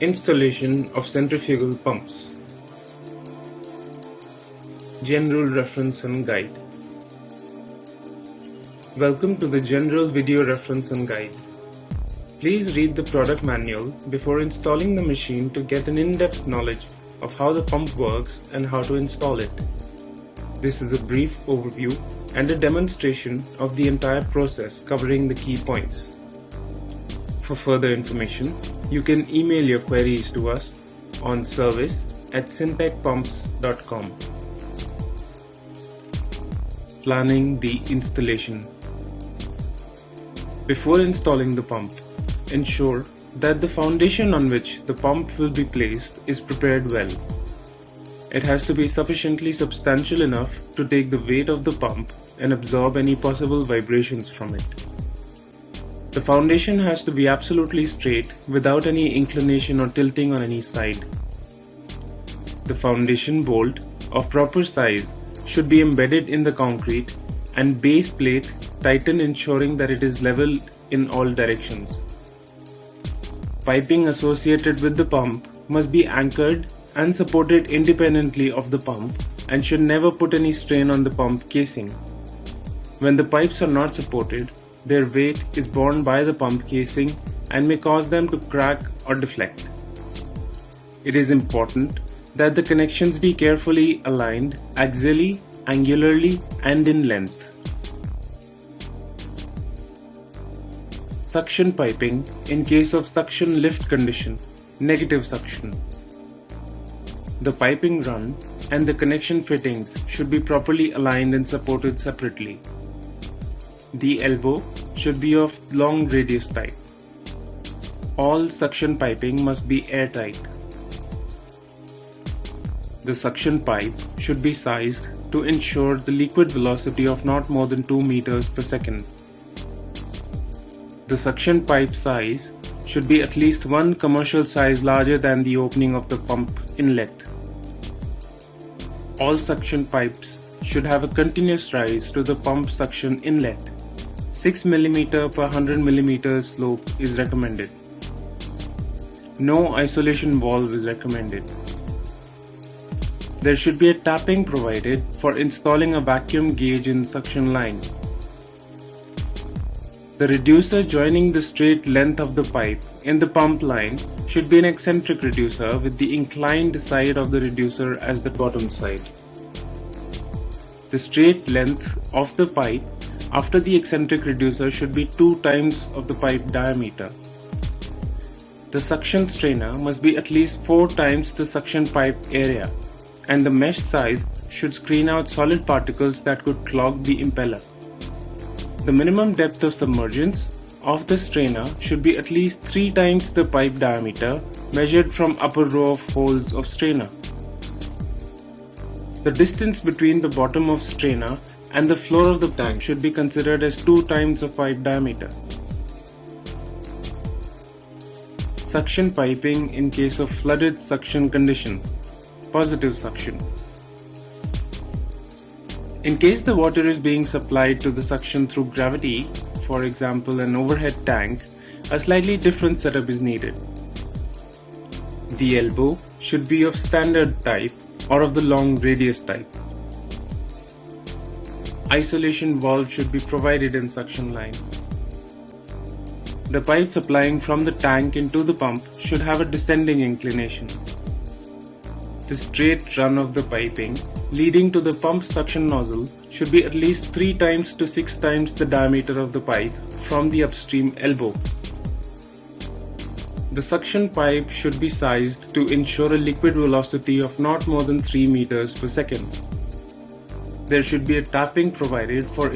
Installation of centrifugal pumps. General reference and guide. Welcome to the General Video Reference and Guide. Please read the product manual before installing the machine to get an in-depth knowledge of how the pump works and how to install it. This is a brief overview and a demonstration of the entire process covering the key points. For further information, you can email your queries to us on service@syntechpumps.com. Planning the installation. Before installing the pump, ensure that the foundation on which the pump will be placed is prepared well. It has to be sufficiently substantial enough to take the weight of the pump and absorb any possible vibrations from it. The foundation has to be absolutely straight without any inclination or tilting on any side. The foundation bolt of proper size should be embedded in the concrete and base plate tightened, ensuring that it is level in all directions. Piping associated with the pump must be anchored and supported independently of the pump and should never put any strain on the pump casing. When the pipes are not supported, their weight is borne by the pump casing and may cause them to crack or deflect. It is important that the connections be carefully aligned axially, angularly, and in length. Suction piping in case of suction lift condition, negative suction. The piping run and the connection fittings should be properly aligned and supported separately. The elbow should be of long radius type. All suction piping must be airtight. The suction pipe should be sized to ensure the liquid velocity of not more than 2 meters per second. The suction pipe size should be at least one commercial size larger than the opening of the pump inlet. All suction pipes should have a continuous rise to the pump suction inlet. 6 mm per 100 mm slope is recommended. No isolation valve is recommended. There should be a tapping provided for installing a vacuum gauge in suction line. The reducer joining the straight length of the pipe in the pump line should be an eccentric reducer with the inclined side of the reducer as the bottom side. The straight length of the pipe after the eccentric reducer should be 2 times of the pipe diameter. The suction strainer must be at least 4 times the suction pipe area, and the mesh size should screen out solid particles that could clog the impeller. The minimum depth of submergence of the strainer should be at least 3 times the pipe diameter measured from upper row of holes of strainer. The distance between the bottom of strainer and the floor of the tank should be considered as 2 times the pipe diameter. Suction piping in case of flooded suction condition, positive suction. In case the water is being supplied to the suction through gravity, for example an overhead tank, a slightly different setup is needed. The elbow should be of standard type or of the long radius type. Isolation valve should be provided in suction line. The pipe supplying from the tank into the pump should have a descending inclination. The straight run of the piping leading to the pump suction nozzle should be at least 3 times to 6 times the diameter of the pipe from the upstream elbow. The suction pipe should be sized to ensure a liquid velocity of not more than 3 meters per second. There should be a tapping provided for